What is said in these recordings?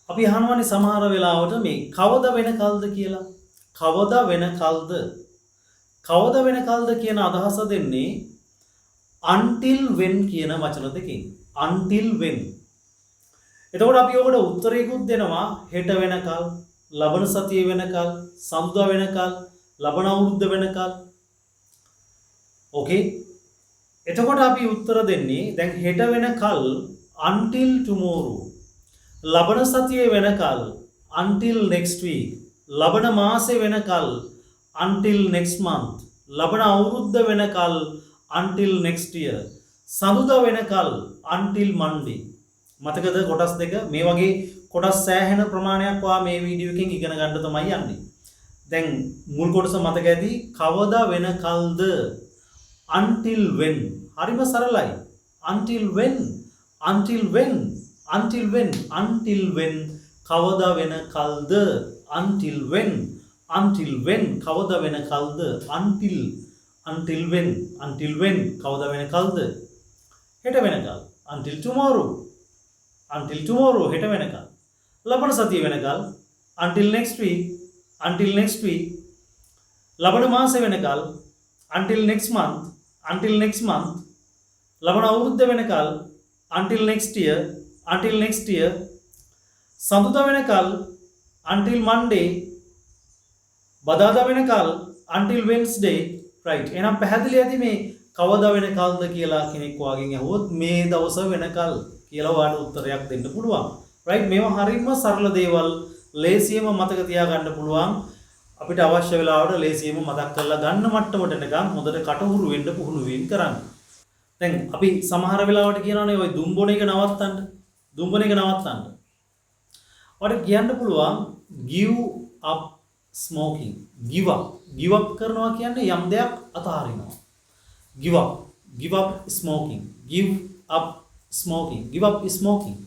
අපි අහනවානේ සමහර වෙලාවට මේ කවද වෙනකල්ද කියලා. කවද වෙනකල්ද? කවද වෙනකල්ද කියන අදහස දෙන්නේ until when කියන වචන දෙකෙන්. until when. එතකොට අපි ඔකට උත්තරයකුත් දෙනවා හෙට වෙනකල්, ලබන සතිය වෙනකල්, සමුදා වෙනකල්, ලබන අවුරුද්ද වෙනකල්. ඕකේ. එතකොට අපි උත්තර දෙන්නේ දැන් හෙට වෙනකල් until tomorrow. ලබන සතියේ වෙනකල් until next week. ලබන මාසේ වෙනකල් until next month. ලබන අවුරුද්ද වෙනකල් until next year. සමුදා වෙනකල් until Monday. මතකද කොටස් දෙක? මේ වගේ කොටස් සෑහෙන ප්‍රමාණයක් ඔයා මේ වීඩියෝ එකෙන් ඉගෙන ගන්න තමයි යන්නේ. දැන් මුල් කොටස මතක ඇති කවදා වෙනකල්ද? until when. හරිම සරලයි. until when. until when. until when. until when. කවදා වෙනකල්ද? until when. until when. කවදා වෙනකල්ද? until. until when. until when. කවදා වෙනකල්ද? හෙට වෙනකල්. until tomorrow. until tomorrow. හෙට වෙනකල්. ලබන සතිය වෙනකල්. until next week. until next week. ලබන මාසෙ වෙනකල්. until next month. until next month. ලබන අවුරුද්ද වෙනකල්. until next year. until next year. සඳුදා වෙනකල් until Monday. බදාදා වෙනකල් until Wednesday. right. එහෙනම් පැහැදිලි ඇති මේ කවදා වෙනකල්ද කියලා කෙනෙක් වාගෙන් අහුවොත් මේ දවස වෙනකල් කියලා ඔයාලට උත්තරයක් දෙන්න පුළුවන්. right. මේවා හරියම සරල දේවල් ලේසියෙම මතක තියාගන්න පුළුවන්. අපිට අවශ්‍ය වෙලාවට ලේසියෙම මතක් කරලා ගන්න මට්ටමට එනකම් හොඳට කටහුරු වෙන්න පුහුණු වෙන්න කරන්න. දැන් අපි සමහර වෙලාවට කියනවානේ ওই දුම්බොන එක නවත්තන්න. දුම්බොන එක නවත්තන්න. ඔයාලට කියන්න පුළුවන් give up smoking. give up. give up කරනවා කියන්නේ යම් දෙයක් අතහරිනවා. give up. give up smoking. give up smoking. give up smoking.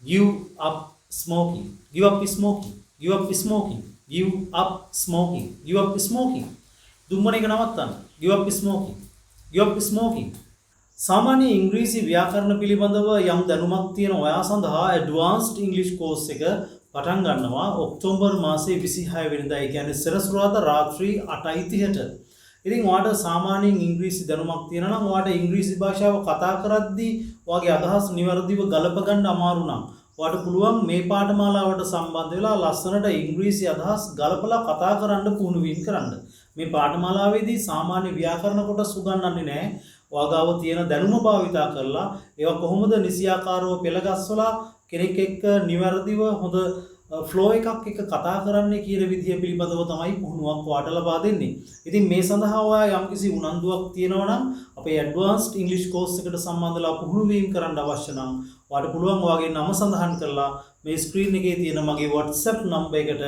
give up smoking. give up smoking. give up smoking. give up smoking. give up smoking. දුම්බොන එක නවත්තන්න. give up smoking. give up smoking. සාමාන්‍ය ඉංග්‍රීසි ව්‍යාකරණ පිළිබඳව යම් දැනුමක් තියෙන ඔයා සඳහා ඇඩ්වාන්ස්ඩ් ඉංග්ලිෂ් කෝස් එක පටන් ගන්නවා ඔක්තෝබර් මාසයේ 26 වෙනිදා. ඒ කියන්නේ සෙනසුරාදා රාත්‍රී 8:30ට. ඉතින් ඔයාට සාමාන්‍යයෙන් ඉංග්‍රීසි දැනුමක් තියෙනවා නම් ඔයාට ඉංග්‍රීසි භාෂාව කතා කරද්දී ඔයාගේ අදහස් නිවැරදිව ගලප ගන්න අමාරු නම් ඔයාට පුළුවන් මේ පාඨමාලාවට සම්බන්ධ වෙලා ලස්සනට ඉංග්‍රීසි අදහස් ගලපලා කතා කරන්න පුහුණු වීම කරන්න. මේ පාඨමාලාවේදී සාමාන්‍ය ව්‍යාකරණ කොටස් උගන්වන්නේ නැහැ. ඔයාගාව තියෙන දැනුම භාවිතා කරලා ඒවා කොහොමද නිසියාකාරව පෙළගස්වලා කෙනෙක් එක්ක නිවැරදිව හොඳ ෆ්ලෝ එකක් එක්ක කතා කරන්නේ කියන විදිය පිළිබඳව තමයි පුහුණුවක් ඔයාට ලබා දෙන්නේ. ඉතින් මේ සඳහා ඔයා යම්කිසි උනන්දුවක් තියෙනවා නම් අපේ ඇඩ්වාන්ස්ඩ් ඉංග්‍රීසි කෝස් එකට සම්බන්ධලා පුහුණු වීම කරන්න අවශ්‍ය නම් ඔයාට පුළුවන් ඔයාගේ නම සඳහන් කරලා මේ ස්ක්‍රීන් එකේ තියෙන මගේ WhatsApp නම්බර් එකට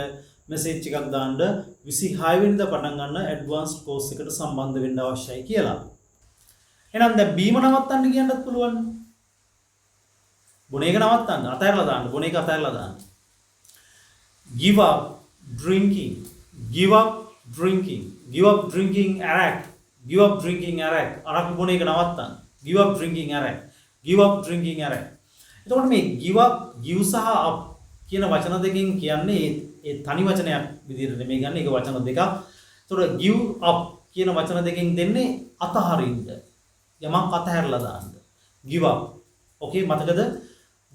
මෙසේජ් එකක් දාන්න 26 වෙනිදා පටන් ගන්න ඇඩ්වාන්ස්ඩ් කෝස් එකට සම්බන්ධ වෙන්න අවශ්‍යයි කියලා. එහෙනම් දැන් බීම නවත්තන්න කියන්නත් පුළුවන්. බොන එක නවත්තන්න, අතහැරලා දාන්න, බොන එක අතහැරලා දාන්න. Give up drinking. Give up drinking. Give up drinking arak. Give up drinking arak. අරක් බොන එක නවත්තන්න. Give up drinking arak. Give up drinking arak. එතකොට මේ give up, give සහ up කියන වචන දෙකෙන් කියන්නේ ඒ තනි වචනයක් විදිහට නෙමෙයි ගන්න. ඒක වචන දෙකක්. එතකොට give up කියන වචන දෙකෙන් දෙන්නේ අතහරින්න. යමක් අතහැරලා දාන්න. give up. okay මතකද?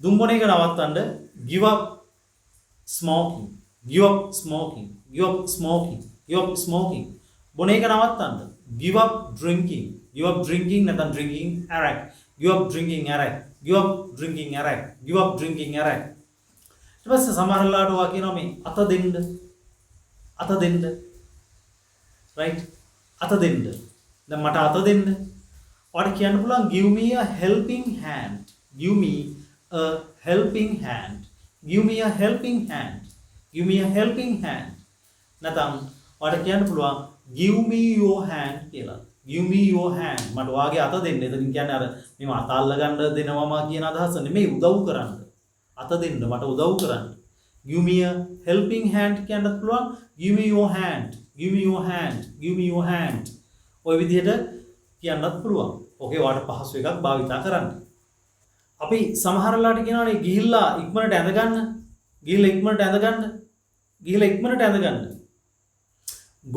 දුම්බොන එක නවත්තන්න give up smoking. give up smoking. give up smoking. give up smoking. බොන එක නවත්තන්න give up drinking. give up drinking නැත්නම් drinking arak. give up drinking arak. give up drinking arak. give up drinking arak. ඊට පස්සේ සමහරලාට ඔයා කියනවා මේ අත දෙන්න. අත දෙන්න. right? අත දෙන්න. දැන් මට අත දෙන්න. ඔයාට කියන්න පුළුවන් give me a helping hand. give me a helping hand. give me a helping hand. give me a helping hand. නැත්නම් ඔයාට කියන්න පුළුවන් give me your hand කියලා. give me your hand. මට ඔයාගේ අත දෙන්න. එතනින් කියන්නේ අර මේව අත අල්ල ගන්න දෙනවම කියන අදහස නෙමෙයි, උදව් කරන්න. අත දෙන්න මට උදව් කරන්න. give me a helping hand කියන්නත් පුළුවන්. give me your hand. give me your hand. give me your hand. ඔය විදිහට කියන්නත් පුළුවන්. ඕකේ ඔයාලට පහසු එකක් භාවිතා කරන්න. අපි සමහරලාට කියනවානේ ගිහිල්ලා ඉක්මනට ඇඳ ගන්න. ගිහිල්ලා ඉක්මනට ඇඳ ගන්න. ගිහිල්ලා ඉක්මනට ඇඳ ගන්න.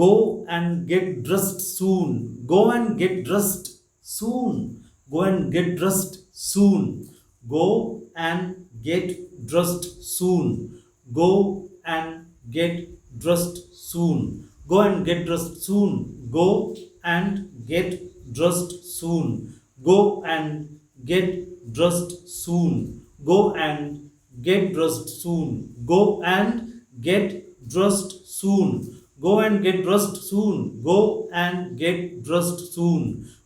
Go and get dressed soon. Go and get dressed soon. Go and get dressed soon. Go and get dressed soon. Go and get dressed soon. Go and get dressed soon. Go and get dressed soon. Go and get dressed soon. Go and get dressed soon. Go and get dressed soon. Go and get dressed soon. Go and get dressed soon.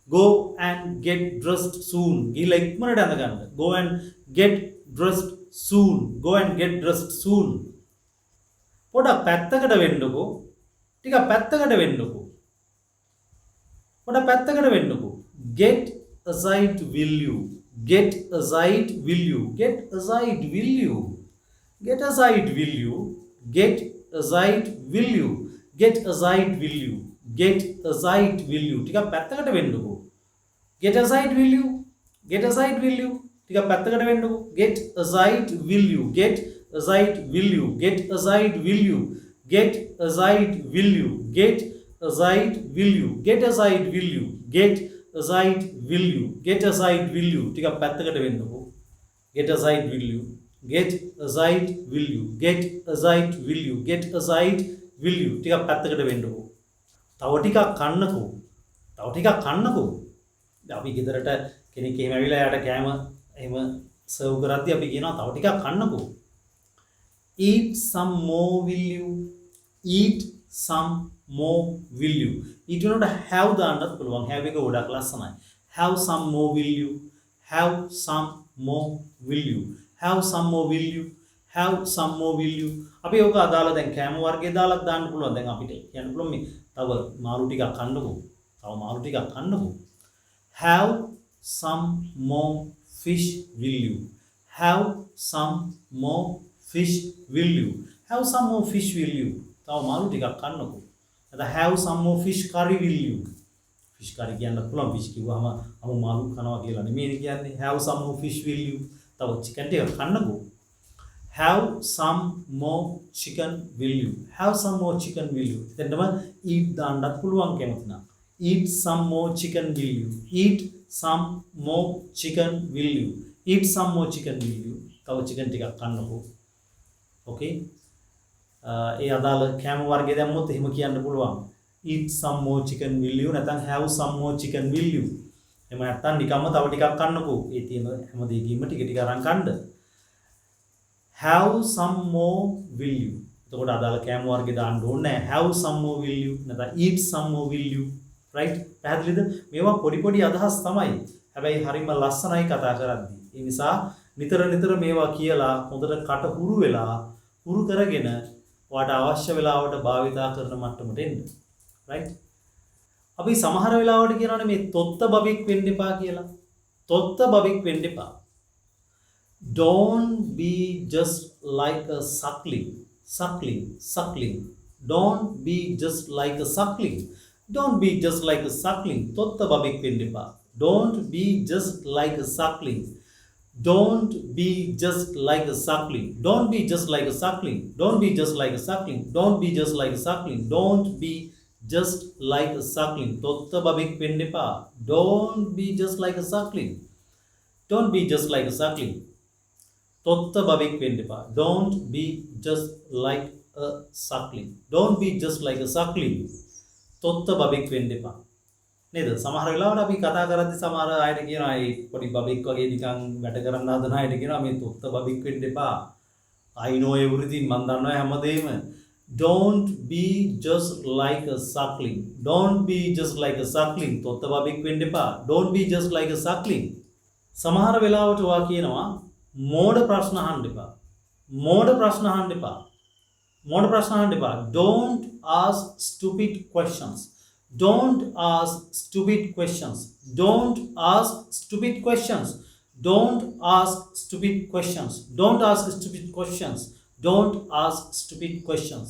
Go and get dressed soon. ගිහලා ඉක්මනට ඇඳ ගන්න. Go and get dressed soon. Go and get dressed soon. පොඩක් පැත්තකට වෙන්නකෝ. ටිකක් පැත්තකට වෙන්නකෝ. පොඩක් පැත්තකට වෙන්නකෝ. Get aside will you. Get aside will you. Get aside will you. Get aside will you. Get aside will you. Get aside will you. Get aside will you. ටිකක් පැත්තකට වෙන්නකෝ. Get aside will you. Get aside will you. ටිකක් පැත්තකට වෙන්නකෝ. Get aside will you. Get aside will you. Get aside will you. Get aside will you. Get aside will you. Get aside will you. Get aside will you. Get aside will you. ටිකක් පැත්තකට වෙන්නකෝ. Get aside will you. Get aside will you. Get aside will you. Get aside will you. ටිකක් පැත්තකට වෙන්නකෝ. තව ටිකක් කන්නකෝ. තව ටිකක් කන්නකෝ. අපි ගෙදරට කෙනෙක් එහෙම ඇවිල්ලා යාට කෑම එහෙම සර්ව් කරද්දී අපි කියනවා තව ටිකක් කන්නකෝ. Eat some more will you. Eat some more will you. Eat උනට have දාන්නත් පුළුවන්. have එක ගොඩක් ලස්සනයි. Have some more will you. Have some more will you. Have some more will you. Have some more will you. අපි ඕක අදාළ දැන් කෑම වර්ගයේ දාලා දාන්න පුළුවන්. දැන් අපිට කියන්න පුළුවන් මේ තව මාළු ටිකක් කන්නකෝ. තව මාළු ටිකක් කන්නකෝ. Have some more fish will you. Have some more fish will you. Have some more fish will you. තව මාළු ටිකක් කන්නකෝ. නැත්නම් have some more fish curry will you. fish curry කියන්න පුළුවන්. fish කිව්වම අමු මාළු කනවා කියලා නෙමෙයි කියන්නේ. have some more fish will you. තව chicken ටිකක් කන්නකෝ. Have some more chicken will you. Have some more chicken will you. එතනම eat දාන්නත් පුළුවන් කැමති නම්. Eat some more chicken will you. Eat some more chicken will you. Eat some more chicken will you. තව chicken ටිකක් කන්නකෝ. Okay. ඒ අදාළ කෑම වර්ගය දැම්මොත් එහෙම කියන්න පුළුවන්. Eat some more chicken will you. නැත්නම් have some more chicken will you. එහෙම නැත්නම් නිකම්ම තව ටිකක් කන්නකෝ. ඒ තියෙන හැම දෙයකින්ම ටික ටික අරන් කන්න. Have some more will you. එතකොට අදාළ කෑම වර්ගය දාන්න ඕනේ නැහැ. Have some more will you. නැත්නම් eat some more will you. right? පැහැදිලිද? මේවා පොඩි පොඩි අදහස් තමයි. හැබැයි හරිම ලස්සනයි කතා කරද්දී. ඒ නිසා නිතර නිතර මේවා කියලා හොඳට කට හුරු වෙලා හුරු කරගෙන ඔයාට අවශ්‍ය වෙලාවට භාවිතා කරන මට්ටමට එන්න. right? අපි සමහර වෙලාවට කියනවානේ මේ තොත්ත බබෙක් වෙන්න එපා කියලා. තොත්ත බබෙක් වෙන්න එපා. Don't be just like a suckling. Don't be just like a suckling. Don't be just like a suckling. Totta babek vendipa. Don't be just like a suckling. Don't be just like a suckling. Don't be just like a suckling. Don't be just like a suckling. Don't be just like a suckling. Don't be just like a suckling. Totta babek vendipa. Don't be just like a suckling. Don't be just like a suckling. Totta babek vendipa. Don't be just like a suckling. Don't be just like a suckling. තොත්ත බබෙක් වෙන්න එපා. නේද? සමහර වෙලාවට අපි කතා කරද්දී සමහර අයට කියනවා ඒ පොඩි බබෙක් වගේ නිකන් වැඩ කරන්න හදන අයට කියනවා මේ තොත්ත බබෙක් වෙන්න එපා. I know everything. මම දන්නවා හැමදේම. Don't be just like a suckling. Don't be just like a suckling. තොත්ත බබෙක් වෙන්න එපා. Don't be just like a suckling. සමහර වෙලාවට ඔයා කියනවා මෝඩ ප්‍රශ්න අහන්න එපා. මෝඩ ප්‍රශ්න අහන්න එපා. මෝඩ ප්‍රශ්න අහන්න එපා. Don't ask stupid questions. Don't ask stupid questions. Don't ask stupid questions. Don't ask stupid questions. Don't ask stupid questions. Don't ask stupid questions.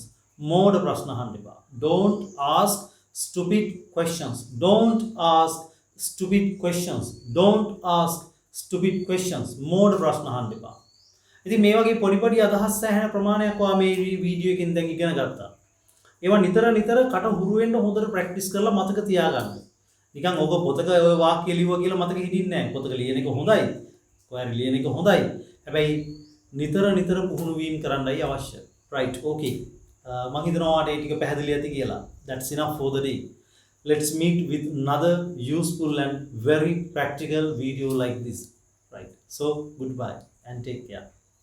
මෝඩ ප්‍රශ්න අහන්න එපා. Don't ask stupid questions. Don't ask stupid questions. Don't ask stupid questions. මෝඩ ප්‍රශ්න අහන්න එපා. ඉතින් මේ වගේ පොඩි පොඩි අදහස් සෑහෙන ප්‍රමාණයක් ඔයා මේ වීඩියෝ එකෙන් දැන් ඉගෙන ගත්තා. ඒවා නිතර කට හුරු වෙන්න හොඳට ප්‍රැක්ටිස් කරලා මතක තියාගන්න. නිකන් ඔබ පොතක ඔය වාක්‍ය ලියුවා කියලා මතක හිටින්නේ නැහැ. පොතක ලියන එක හොඳයි. කොහරි ලියන එක හොඳයි. හැබැයි නිතර පුහුණු වීම කරන්නයි අවශ්‍ය. right okay. මම හිතනවා ඔයාලට ඒ ටික පැහැදිලි ඇති කියලා. That's enough for the day. Let's meet with another useful and very practical video like this. Right. So goodbye and take care.